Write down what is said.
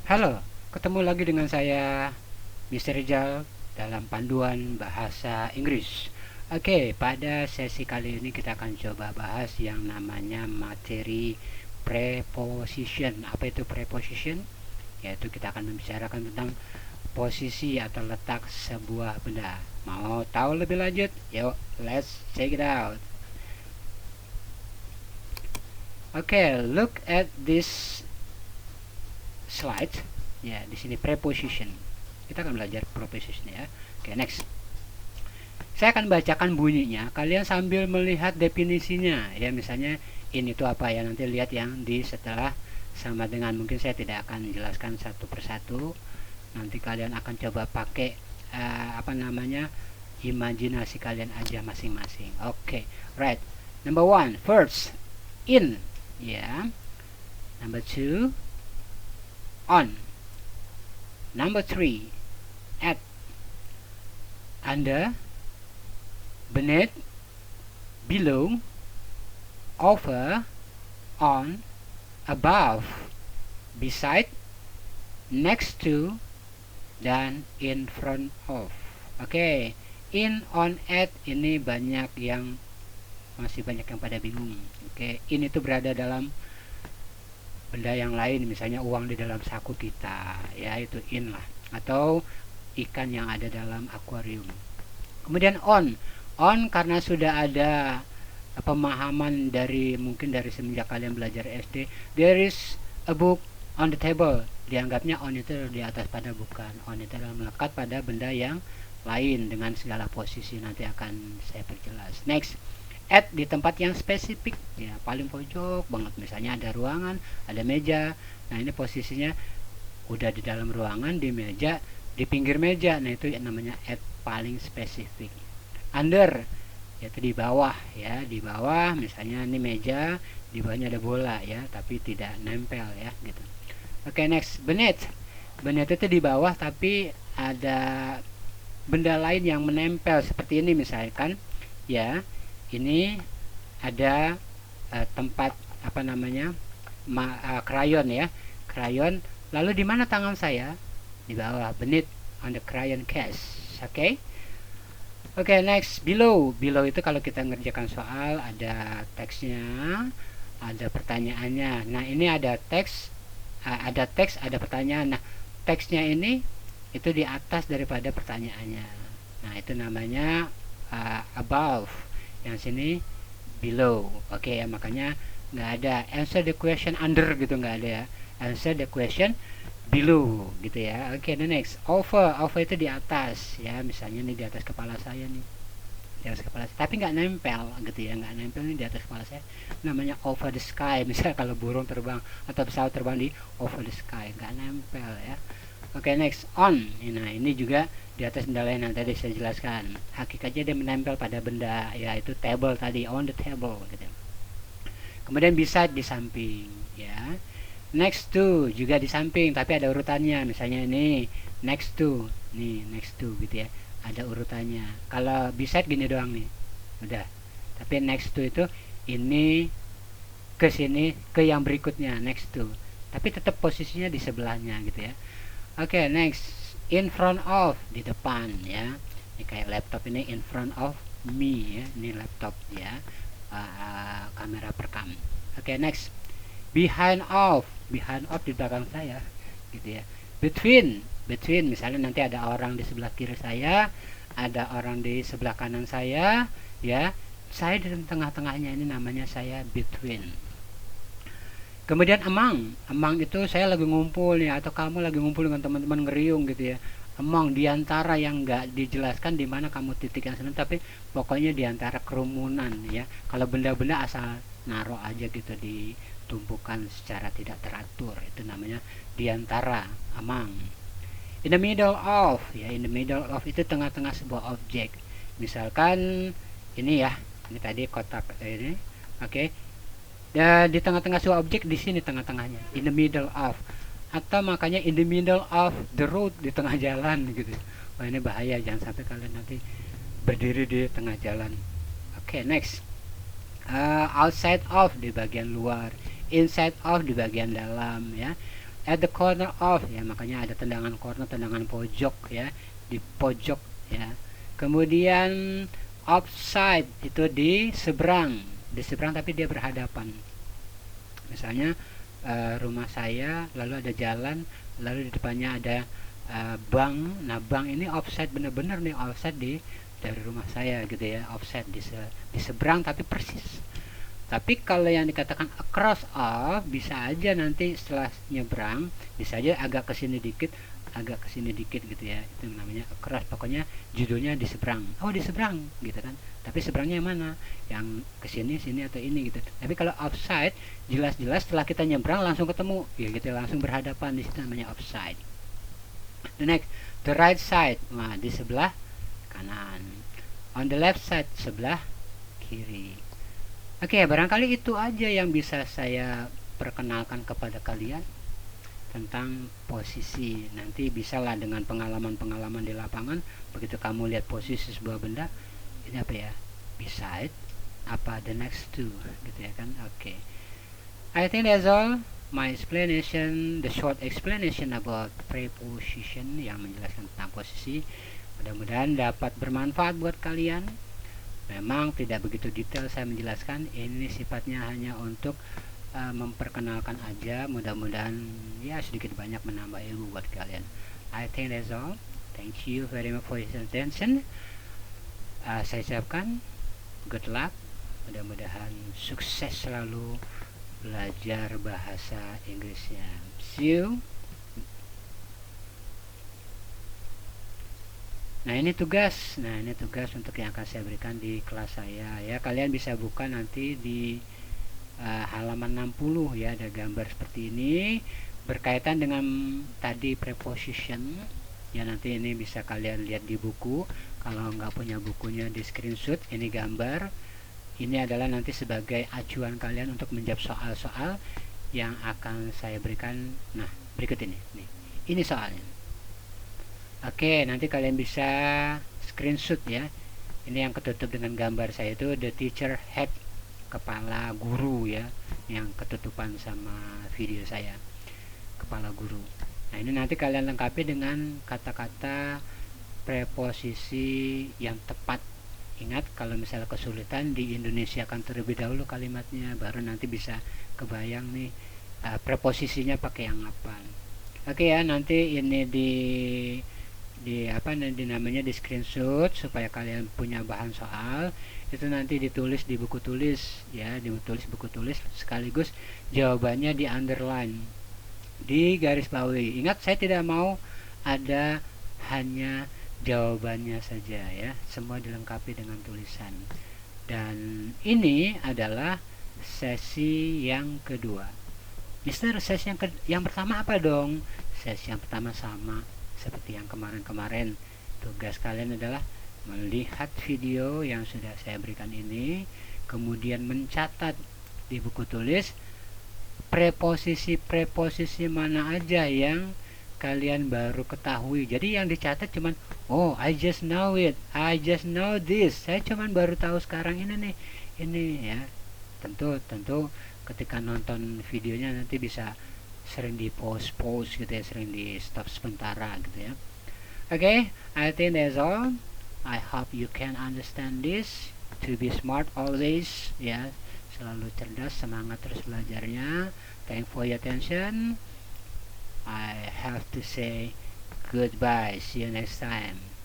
Halo, ketemu lagi dengan saya, Mr. Rizal, dalam panduan bahasa Inggris. Oke, pada sesi kali ini kita akan coba bahas yang namanya materi preposition. Apa itu preposition? Yaitu kita akan membicarakan tentang posisi atau letak sebuah benda. Mau tahu lebih lanjut? Yuk, let's check it out. Oke, look at this slide. Ya, di sini preposition. Kita akan belajar preposition ya. Oke, next. Saya akan bacakan bunyinya, kalian sambil melihat definisinya. Ya, misalnya ini tuh apa ya, nanti lihat yang di setelah sama dengan, mungkin saya tidak akan jelaskan satu persatu. Nanti kalian akan coba pakai imajinasi kalian aja masing-masing. Oke, right. Number one, first, in. Ya. Number two, on. Number three, at. Under, beneath, below, over, on, above, beside, next to, dan in front of. Oke, in, on, at ini masih banyak yang pada bingung. Oke, in itu berada dalam benda yang lain, misalnya uang di dalam saku kita, ya itu in lah, atau ikan yang ada dalam akuarium. Kemudian on karena sudah ada pemahaman mungkin dari semenjak kalian belajar SD, there is a book on the table, dianggapnya on itu di atas pada, bukan. On itu adalah melekat pada benda yang lain dengan segala posisi, nanti akan saya perjelas. Next, at di tempat yang spesifik, ya paling pojok banget, misalnya ada ruangan, ada meja. Nah, ini posisinya udah di dalam ruangan, di meja, di pinggir meja. Nah, itu namanya at paling spesifik. Under, yaitu di bawah, ya di bawah, misalnya ini meja, di bawahnya ada bola, ya tapi tidak nempel, ya gitu. Oke, next, beneath. Beneath itu di bawah tapi ada benda lain yang menempel, seperti ini misalkan, ya ini ada tempat krayon, ya krayon. Lalu di mana tangan saya? Di bawah, beneath, on the crayon case. Oke. Oke, next, below. Below itu kalau kita ngerjakan soal, ada teksnya, ada pertanyaannya. Nah, ini ada teks, ada pertanyaan. Nah, teksnya ini itu di atas daripada pertanyaannya. Nah, itu namanya above. Yang sini below. Oke, ya, makanya nggak ada answer the question under gitu, nggak ada ya. Answer the question below gitu ya. Oke, the next, over. Over itu di atas, ya misalnya nih di atas kepala saya nih, di atas kepala saya, tapi nggak nempel gitu ya, nggak nempel nih di atas kepala saya, namanya over the sky. Misalnya kalau burung terbang atau pesawat terbang di over the sky, nggak nempel ya. Oke, next, on. Nah, ini juga di atas benda lain yang tadi saya jelaskan. Hakikatnya dia menempel pada benda, yaitu table tadi, on the table gitu. Kemudian beside, di samping, ya. Next to juga di samping, tapi ada urutannya. Misalnya ini next to, nih next to gitu ya, ada urutannya. Kalau beside gini doang nih, udah. Tapi next to itu ini ke sini, ke yang berikutnya, next to. Tapi tetap posisinya di sebelahnya gitu ya. Oke, next, in front of, di depan ya. Ini kayak laptop ini in front of me ya. Ini laptop ya. Kamera perekam. Oke, next, behind of. Behind of di belakang saya gitu ya. Between misalnya nanti ada orang di sebelah kiri saya, ada orang di sebelah kanan saya, ya. Saya di tengah-tengahnya, ini namanya saya between. Kemudian among itu saya lagi ngumpul ya, atau kamu lagi ngumpul dengan teman-teman ngeriung gitu ya. Among, diantara, yang nggak dijelaskan di mana kamu titik yang sebenarnya, tapi pokoknya diantara kerumunan ya. Kalau benda-benda asal naruh aja gitu, ditumpukan secara tidak teratur, itu namanya diantara, among. In the middle of, ya in the middle of itu tengah-tengah sebuah objek. Misalkan ini ya, ini tadi kotak ini, oke. Dan di tengah-tengah sebuah objek, di sini tengah-tengahnya, in the middle of. Atau makanya in the middle of the road, di tengah jalan gitu. Wah, ini bahaya, jangan sampai kalian nanti berdiri di tengah jalan. Oke, next, outside of, di bagian luar, inside of, di bagian dalam ya. at the corner of, ya makanya ada tendangan corner, tendangan pojok ya, di pojok ya. Kemudian offside itu di seberang tapi dia berhadapan. Misalnya rumah saya, lalu ada jalan, lalu di depannya ada bank. Nah, bank ini offside, bener-bener nih offside dari rumah saya gitu ya, offside di seberang tapi persis. Tapi kalau yang dikatakan across of, bisa aja nanti setelah nyebrang bisa aja agak kesini dikit gitu ya, itu namanya across. Pokoknya judulnya di seberang, oh di seberang gitu kan, tapi seberangnya yang mana, yang kesini, sini atau ini gitu. Tapi kalau offside jelas-jelas setelah kita nyebrang langsung ketemu ya gitu, langsung berhadapan, di situ namanya offside. The next, the right side, nah di sebelah kanan. On the left side, sebelah kiri. Oke, barangkali itu aja yang bisa saya perkenalkan kepada kalian tentang posisi. Nanti bisalah dengan pengalaman-pengalaman di lapangan, begitu kamu lihat posisi sebuah benda, ini apa ya, beside, apa the next to, gitu ya kan. Oke. I think that's all my explanation, the short explanation about preposition yang menjelaskan tentang posisi. Mudah-mudahan dapat bermanfaat buat kalian. Memang tidak begitu detail saya menjelaskan, ini sifatnya hanya untuk memperkenalkan aja. Mudah-mudahan ya sedikit banyak menambah ilmu buat kalian. I think that's all. Thank you very much for your attention. Saya ucapkan good luck. Mudah-mudahan sukses selalu belajar bahasa Inggrisnya. See you. Nah ini tugas untuk yang akan saya berikan di kelas saya ya. Kalian bisa buka nanti di halaman 60 ya, ada gambar seperti ini berkaitan dengan tadi preposition ya. Nanti ini bisa kalian lihat di buku. Kalau nggak punya bukunya, di screenshot ini gambar. Ini adalah nanti sebagai acuan kalian untuk menjawab soal-soal yang akan saya berikan. Nah berikut ini ini soalnya. Oke, nanti kalian bisa screenshot ya. Ini yang ketutup dengan gambar saya itu the teacher head, kepala guru ya, yang ketutupan sama video saya, kepala guru. Nah ini nanti kalian lengkapi dengan kata-kata preposisi yang tepat. Ingat, kalau misalnya kesulitan, di Indonesia kan terlebih dahulu kalimatnya, baru nanti bisa kebayang nih preposisinya pakai yang apa. Oke ya, nanti ini di namanya di screenshot supaya kalian punya bahan soal. Itu nanti ditulis di buku tulis ya, ditulis buku tulis, sekaligus jawabannya di underline, di garis bawahi. Ingat, saya tidak mau ada hanya jawabannya saja ya, semua dilengkapi dengan tulisan. Dan ini adalah sesi yang kedua. Mister, sesi yang pertama apa dong? Sesi yang pertama sama seperti yang kemarin-kemarin. Tugas kalian adalah melihat video yang sudah saya berikan ini, kemudian mencatat di buku tulis preposisi mana aja yang kalian baru ketahui. Jadi yang dicatat cuman, oh I just know it, I just know this, saya cuman baru tahu sekarang ini nih, ini ya. Tentu ketika nonton videonya nanti bisa sering di pause gitu ya, sering di stop sementara gitu ya. Okay, I think that's all. I hope you can understand this. To be smart always ya, selalu cerdas, semangat terus belajarnya. Thank for your attention. I have to say goodbye, see you next time.